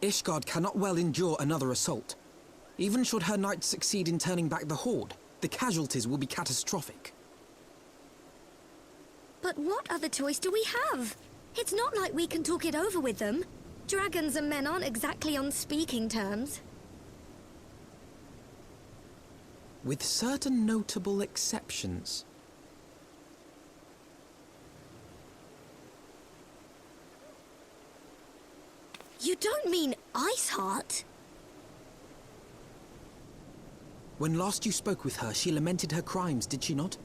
Ishgard cannot well endure another assault. Even should her knights succeed in turning back the Horde, the casualties will be catastrophic. But what other choice do we have? It's not like we can talk it over with them. Dragons and men aren't exactly on speaking terms. With certain notable exceptions. You don't mean Iceheart? When last you spoke with her, she lamented her crimes, did she not?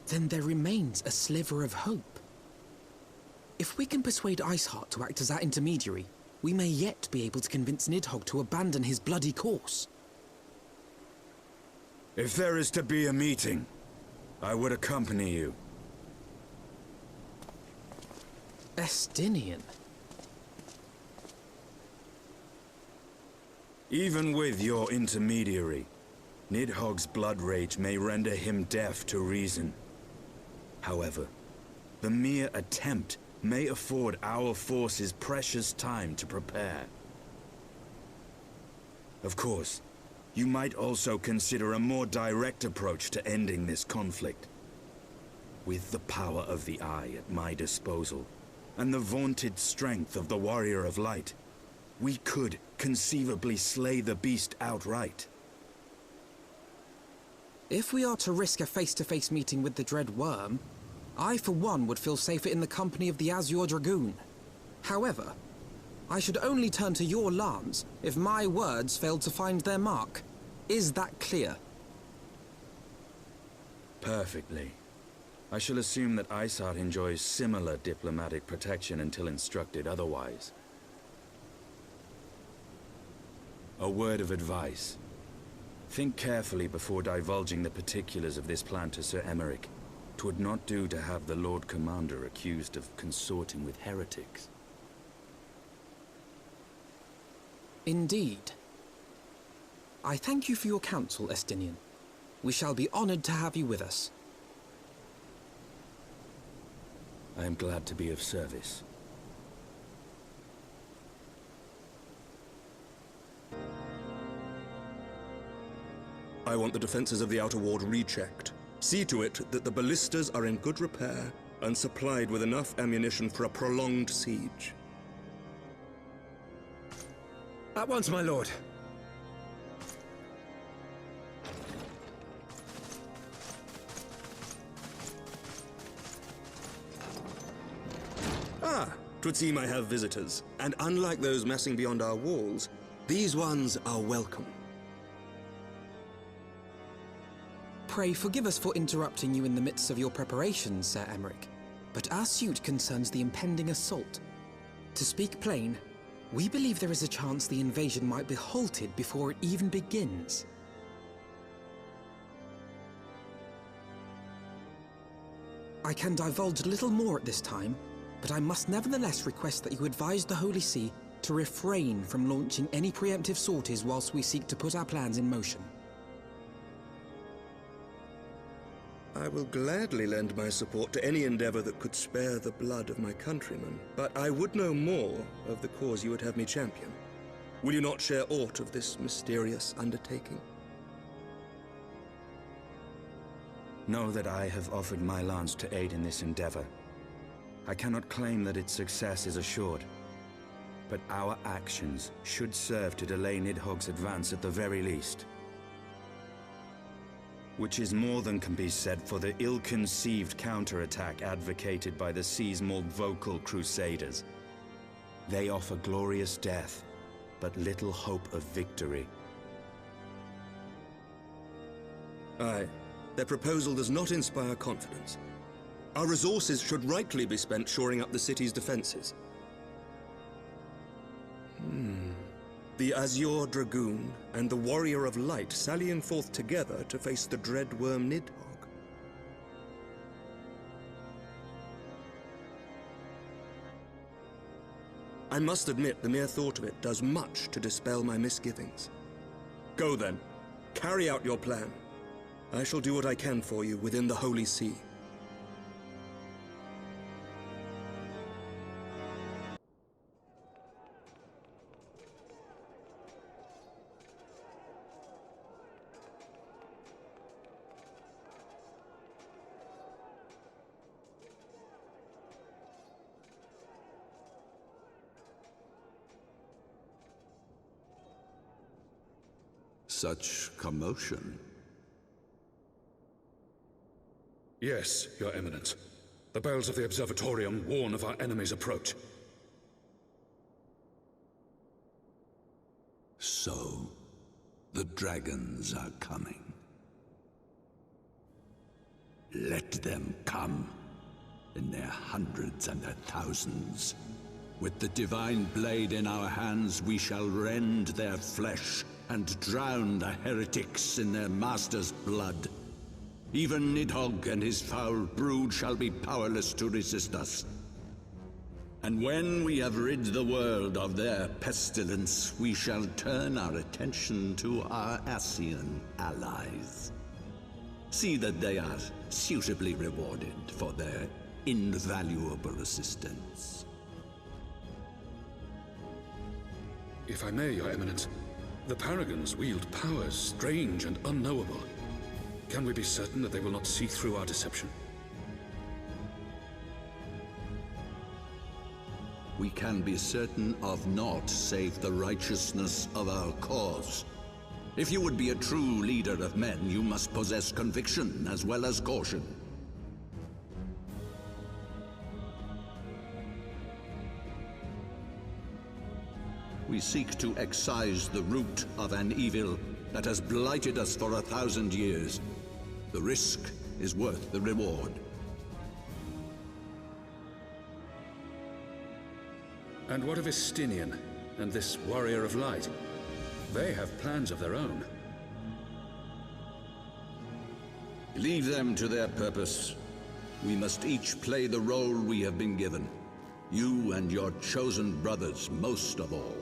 Then there remains a sliver of hope. If we can persuade Iceheart to act as our intermediary, we may yet be able to convince Nidhogg to abandon his bloody course. If there is to be a meeting, I would accompany you. Estinian. Even with your intermediary, Nidhogg's blood rage may render him deaf to reason. However, the mere attempt may afford our forces precious time to prepare. Of course, you might also consider a more direct approach to ending this conflict. With the power of the Eye at my disposal, and the vaunted strength of the Warrior of Light, we could conceivably slay the beast outright. If we are to risk a face-to-face meeting with the Dread Worm, I for one would feel safer in the company of the Azure Dragoon. However, I should only turn to your lance if my words failed to find their mark. Is that clear? Perfectly. I shall assume that Iceheart enjoys similar diplomatic protection until instructed otherwise. A word of advice. Think carefully before divulging the particulars of this plan to Sir Emeric. 'Twould not do to have the Lord Commander accused of consorting with heretics. Indeed. I thank you for your counsel, Estinian. We shall be honored to have you with us. I am glad to be of service. I want the defenses of the Outer Ward rechecked. See to it that the ballistas are in good repair and supplied with enough ammunition for a prolonged siege. At once, my lord. Ah, 'twould seem I have visitors, and unlike those massing beyond our walls, these ones are welcome. Pray forgive us for interrupting you in the midst of your preparations, Sir Emeric, but our suit concerns the impending assault. To speak plain, we believe there is a chance the invasion might be halted before it even begins. I can divulge little more at this time, but I must nevertheless request that you advise the Holy See to refrain from launching any preemptive sorties whilst we seek to put our plans in motion. I will gladly lend my support to any endeavor that could spare the blood of my countrymen, but I would know more of the cause you would have me champion. Will you not share aught of this mysterious undertaking? Know that I have offered my lance to aid in this endeavor. I cannot claim that its success is assured, but our actions should serve to delay Nidhogg's advance at the very least. Which is more than can be said for the ill-conceived counterattack advocated by the sea's more vocal crusaders. They offer glorious death, but little hope of victory. Aye, their proposal does not inspire confidence. Our resources should rightly be spent shoring up the city's defenses. The Azure Dragoon and the Warrior of Light sallying forth together to face the dread worm Nidhogg. I must admit the mere thought of it does much to dispel my misgivings. Go then, carry out your plan. I shall do what I can for you within the Holy See. Such commotion. Yes, Your Eminence. The bells of the Observatorium warn of our enemy's approach. So, the dragons are coming. Let them come, in their hundreds and their thousands. With the divine blade in our hands, we shall rend their flesh and drown the heretics in their master's blood. Even Nidhogg and his foul brood shall be powerless to resist us. And when we have rid the world of their pestilence, we shall turn our attention to our Ascian allies. See that they are suitably rewarded for their invaluable assistance. If I may, Your Eminence, the Paragons wield powers strange and unknowable. Can we be certain that they will not see through our deception? We can be certain of naught save the righteousness of our cause. If you would be a true leader of men, you must possess conviction as well as caution. We seek to excise the root of an evil that has blighted us for 1,000 years. The risk is worth the reward. And what of Estinian and this Warrior of Light? They have plans of their own. Leave them to their purpose. We must each play the role we have been given. You and your chosen brothers most of all.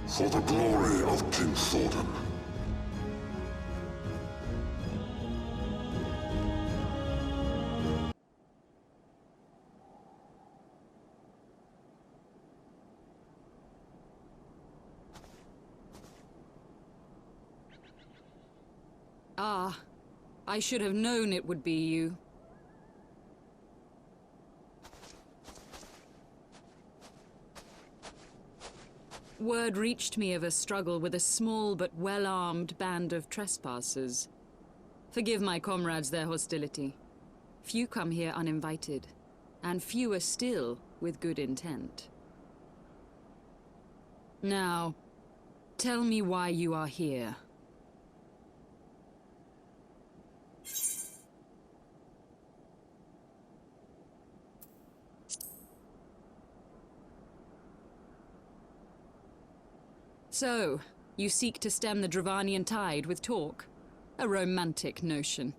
For the glory of King Thordan. Ah, I should have known it would be you. Word reached me of a struggle with a small but well-armed band of trespassers. Forgive my comrades their hostility. Few come here uninvited, and fewer still with good intent. Now, tell me why you are here. So, you seek to stem the Dravanian tide with talk? A romantic notion.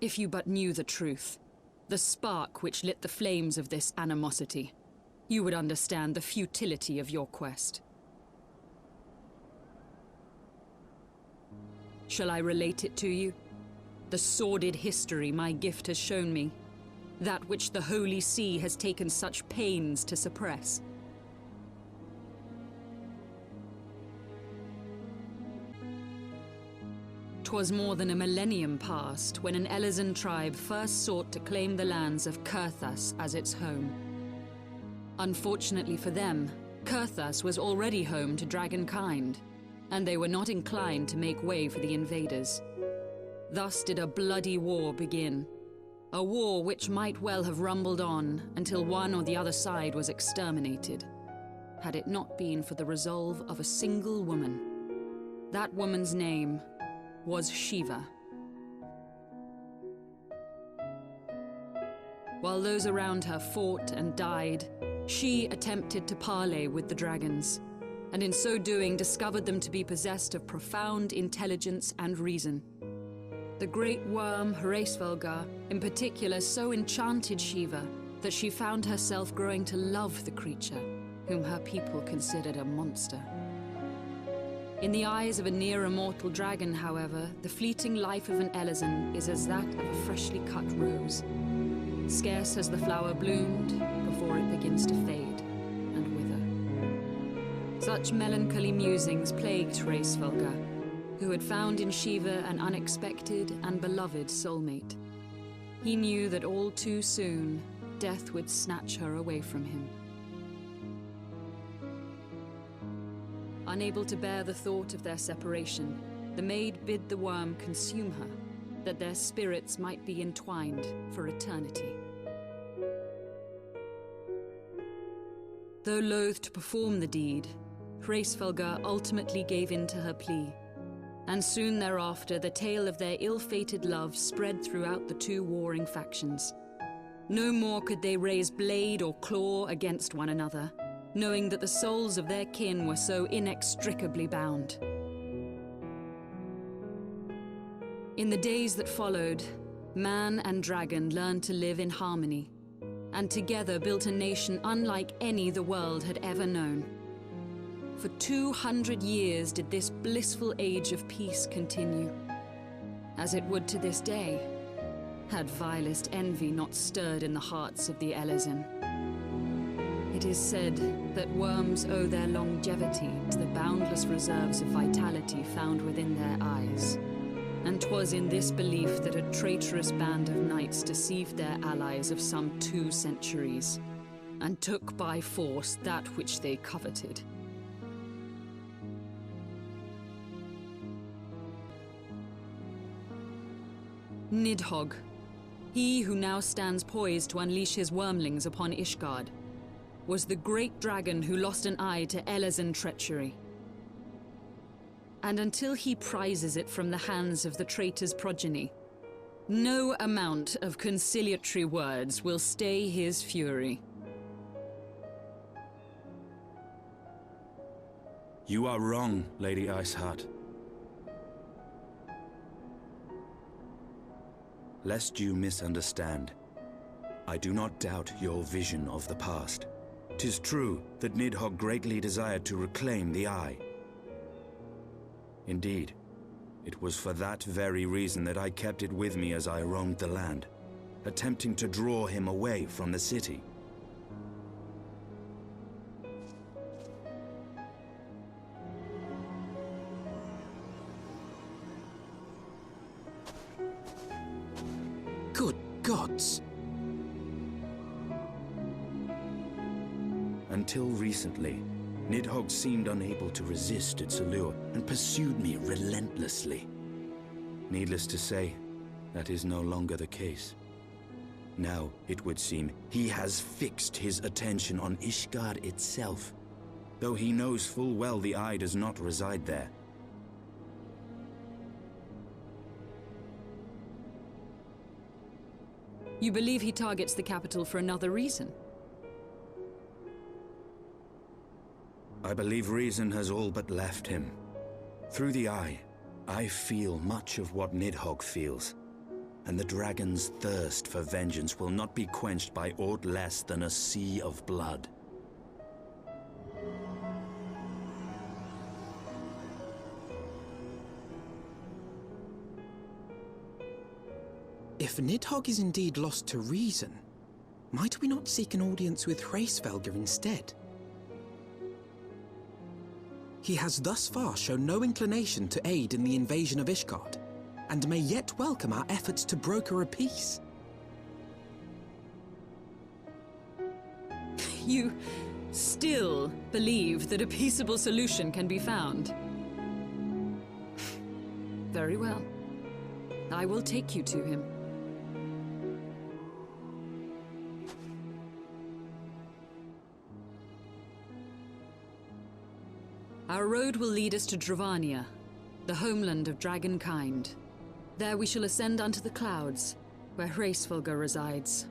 If you but knew the truth, the spark which lit the flames of this animosity, you would understand the futility of your quest. Shall I relate it to you? The sordid history my gift has shown me. That which the Holy See has taken such pains to suppress. 'Twas more than a millennium past when an Elezen tribe first sought to claim the lands of Kurthas as its home. Unfortunately for them, Kurthas was already home to dragonkind, and they were not inclined to make way for the invaders. Thus did a bloody war begin. A war which might well have rumbled on until one or the other side was exterminated, had it not been for the resolve of a single woman. That woman's name was Shiva. While those around her fought and died, she attempted to parley with the dragons, and in so doing discovered them to be possessed of profound intelligence and reason. The great worm, Hraesvelgar, in particular so enchanted Shiva that she found herself growing to love the creature, whom her people considered a monster. In the eyes of a near-immortal dragon, however, the fleeting life of an Elezen is as that of a freshly cut rose. Scarce has the flower bloomed before it begins to fade and wither. Such melancholy musings plagued Hraesvelgar, who had found in Shiva an unexpected and beloved soulmate. He knew that all too soon, death would snatch her away from him. Unable to bear the thought of their separation, the maid bid the worm consume her, that their spirits might be entwined for eternity. Though loath to perform the deed, Hraesvelgr ultimately gave in to her plea, and soon thereafter the tale of their ill-fated love spread throughout the two warring factions. No more could they raise blade or claw against one another, knowing that the souls of their kin were so inextricably bound. In the days that followed, man and dragon learned to live in harmony, and together built a nation unlike any the world had ever known. For 200 years did this blissful age of peace continue, as it would to this day, had vilest envy not stirred in the hearts of the Elezen. It is said that worms owe their longevity to the boundless reserves of vitality found within their eyes, and 'twas in this belief that a traitorous band of knights deceived their allies of some 2 centuries, and took by force that which they coveted. Nidhogg, he who now stands poised to unleash his wormlings upon Ishgard, was the great dragon who lost an eye to Elezen treachery. And until he prizes it from the hands of the traitor's progeny, no amount of conciliatory words will stay his fury. You are wrong, Lady Iceheart. Lest you misunderstand, I do not doubt your vision of the past. 'Tis true that Nidhogg greatly desired to reclaim the Eye. Indeed, it was for that very reason that I kept it with me as I roamed the land, attempting to draw him away from the city. Good gods! Until recently, Nidhogg seemed unable to resist its allure and pursued me relentlessly. Needless to say, that is no longer the case. Now, it would seem, he has fixed his attention on Ishgard itself, though he knows full well the Eye does not reside there. You believe he targets the capital for another reason? I believe reason has all but left him. Through the Eye, I feel much of what Nidhogg feels, and the dragon's thirst for vengeance will not be quenched by aught less than a sea of blood. If Nidhogg is indeed lost to reason, might we not seek an audience with Hraesvelgr instead? He has thus far shown no inclination to aid in the invasion of Ishgard, and may yet welcome our efforts to broker a peace. You still believe that a peaceable solution can be found? Very well. I will take you to him. Our road will lead us to Dravania, the homeland of dragonkind. There we shall ascend unto the clouds, where Hraesvelgr resides.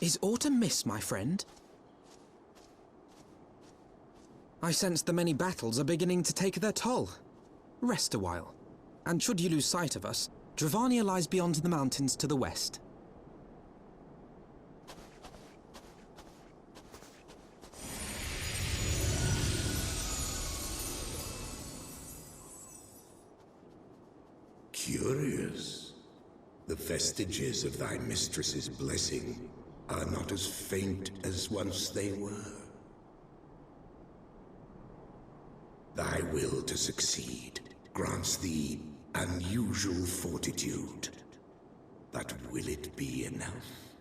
Is aught amiss, my friend? I sense the many battles are beginning to take their toll. Rest a while, and should you lose sight of us, Dravania lies beyond the mountains to the west. Curious. The vestiges of thy mistress's blessing are not as faint as once they were. Thy will to succeed grants thee unusual fortitude. But will it be enough?